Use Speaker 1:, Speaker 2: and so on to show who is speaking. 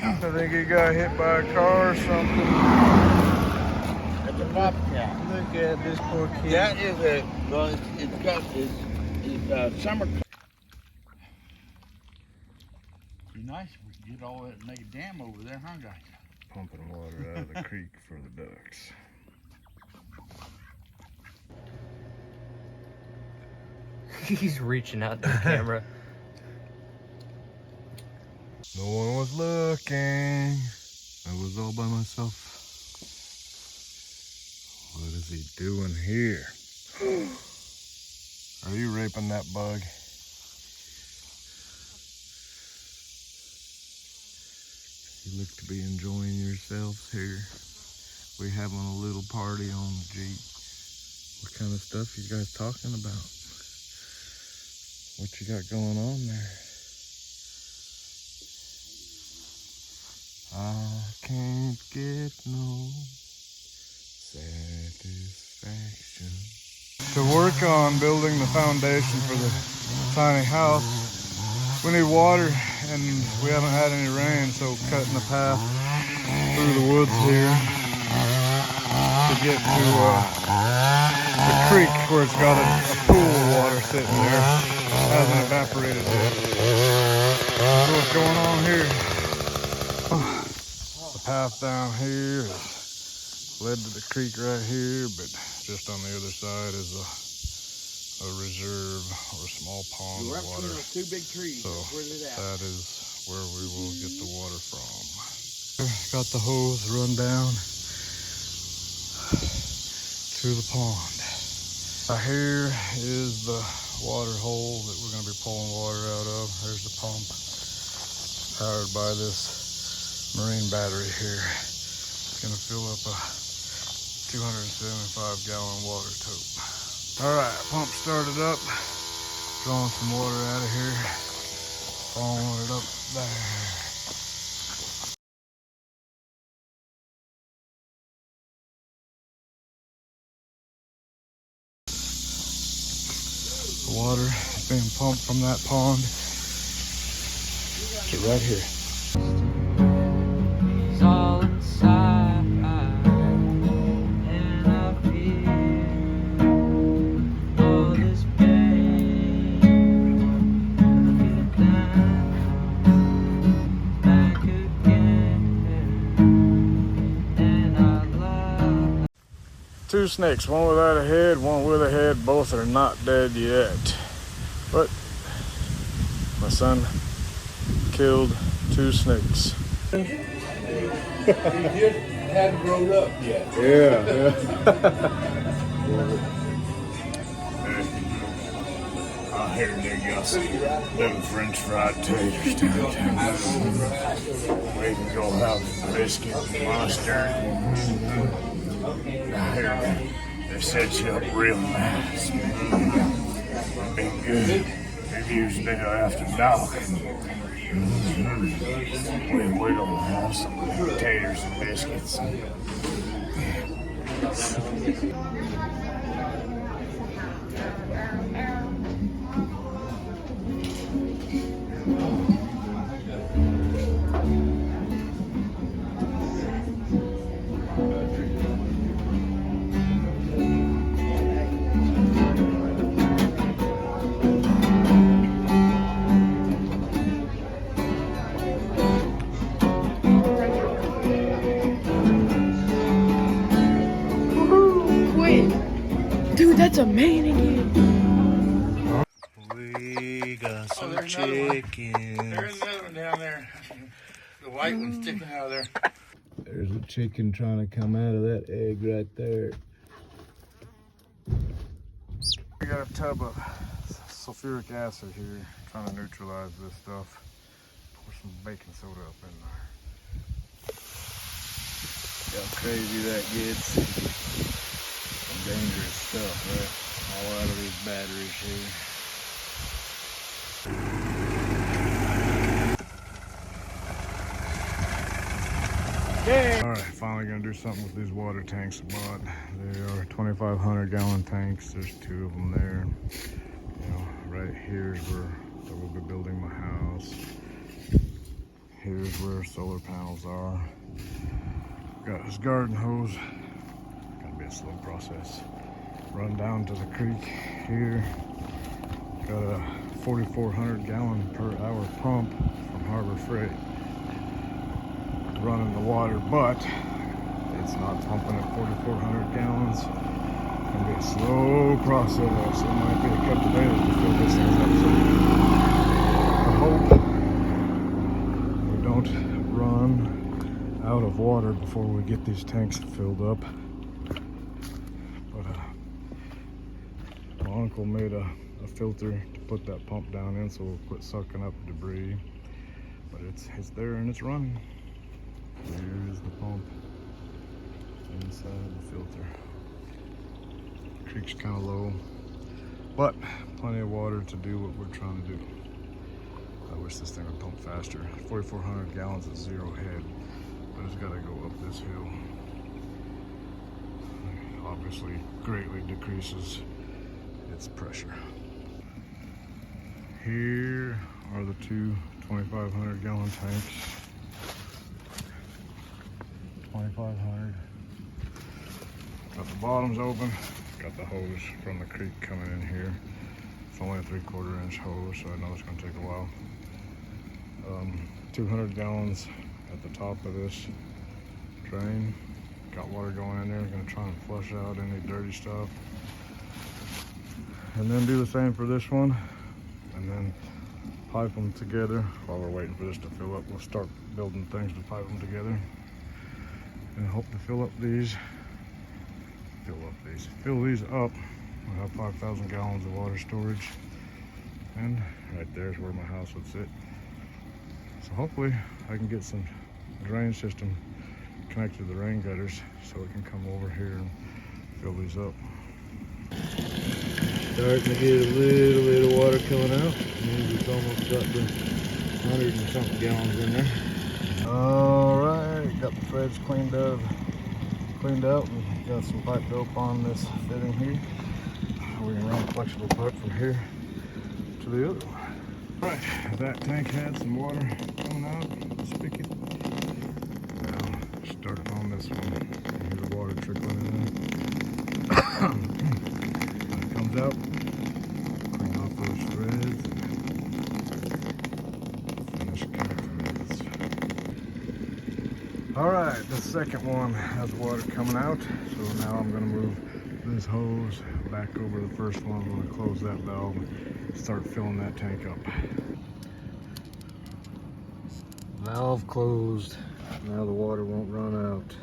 Speaker 1: I think he got hit by a car or something.
Speaker 2: That's a bobcat.
Speaker 1: Look at this poor kid.
Speaker 2: That is a, well, it's got his summer. Be nice if we could get all that and make a dam over there, huh, guys?
Speaker 1: Pumping water out of the creek for the ducks.
Speaker 3: He's reaching out to the camera.
Speaker 1: No one was looking. I was all by myself. What is he doing here? Are you raping that bug? You look to be enjoying yourselves here. We're having a little party on the Jeep. What kind of stuff you guys talking about? What you got going on there? I can't get no satisfaction. To work on building the foundation for the tiny house, we need water and we haven't had any rain, so cutting the path through the woods here to get to the creek where it's got a pool of water sitting there. Hasn't evaporated yet. So what's going on here? The path down here is led to the creek right here, but just on the other side is a reserve or a small pond of water.
Speaker 2: Two big trees.
Speaker 1: So
Speaker 2: Where's it at?
Speaker 1: that is where we will get the water from. Got the hose run down to the pond. Here is the water hole that we're going to be pulling water out of. There's the pump, powered by this marine battery here. It's going to fill up a 275 gallon water tote. All right, pump started up, drawing some water out of here, following it up there. The water is being pumped from that pond to right here.
Speaker 3: It's all inside, and I feel all this pain. Feel down, back again, and I love.
Speaker 1: Two snakes, one without a head, one with a head. Both are not dead yet. But my son killed two snakes.
Speaker 2: He just hadn't grown up yet.
Speaker 1: Yeah. Oh, here they go. Little French fried taters downtown. We can go have biscuit and mustard. Here, they set you up real nice. Be good. It usually after dark. We're gonna have some taters and biscuits.
Speaker 4: Dude, that's a man again.
Speaker 1: We got some
Speaker 2: There's
Speaker 1: chickens.
Speaker 2: another one down there. The white one sticking out of there.
Speaker 1: There's a chicken trying to come out of that egg right there. We got a tub of sulfuric acid here, trying to neutralize this stuff. Pour some baking soda up in there. See how crazy that gets. Some dangerous stuff, right? All out of these batteries here. Alright, finally gonna do something with these water tanks I bought. They are 2,500 gallon tanks. There's two of them there. You know, right here is where I will be building my house. Here here's where solar panels are. Got his garden hose. Gonna be a slow process. Run down to the creek here. Got a 4,400 gallon per hour pump from Harbor Freight running the water, but it's not pumping at 4,400 gallons. Gonna be a slow process. It might be a couple days to fill this thing up. So I hope we don't run out of water before we get these tanks filled up. But my uncle made a filter to put that pump down in so we'll quit sucking up debris. But it's there and it's running. There is the pump inside the filter. Creek's kind of low, but plenty of water to do what we're trying to do. I wish this thing would pump faster. 4,400 gallons at zero head, but it's got to go up this hill. Obviously, greatly decreases its pressure. Here are the two 2,500 gallon tanks. 2,500. Got the bottoms open. Got the hose from the creek coming in here. It's only a 3/4 inch hose, so I know it's going to take a while. 200 gallons at the top of this drain. Got water going in there. Going to try and flush out any dirty stuff. And then do the same for this one. And then pipe them together. While we're waiting for this to fill up, we'll start building things to pipe them together. And hope to fill these up. We'll have 5,000 gallons of water storage. And right there's where my house would sit. So hopefully I can get some drain system connected to the rain gutters so it can come over here and fill these up. Starting to get a little bit of water coming out. Means it's almost got the 100 and something gallons in there. All right, got the threads cleaned out and got some pipe dope on this fitting here. We can run flexible pipe from here to the other one. All right, that tank had some water coming out of the spigot. Now starting on this one. Here's the water trickling in there. When it comes out, clean off those threads. Finish carefully. All right, the second one has water coming out, so now I'm going to move this hose back over the first one. I'm going to close that valve and start filling that tank up. Valve closed. Now the water won't run out.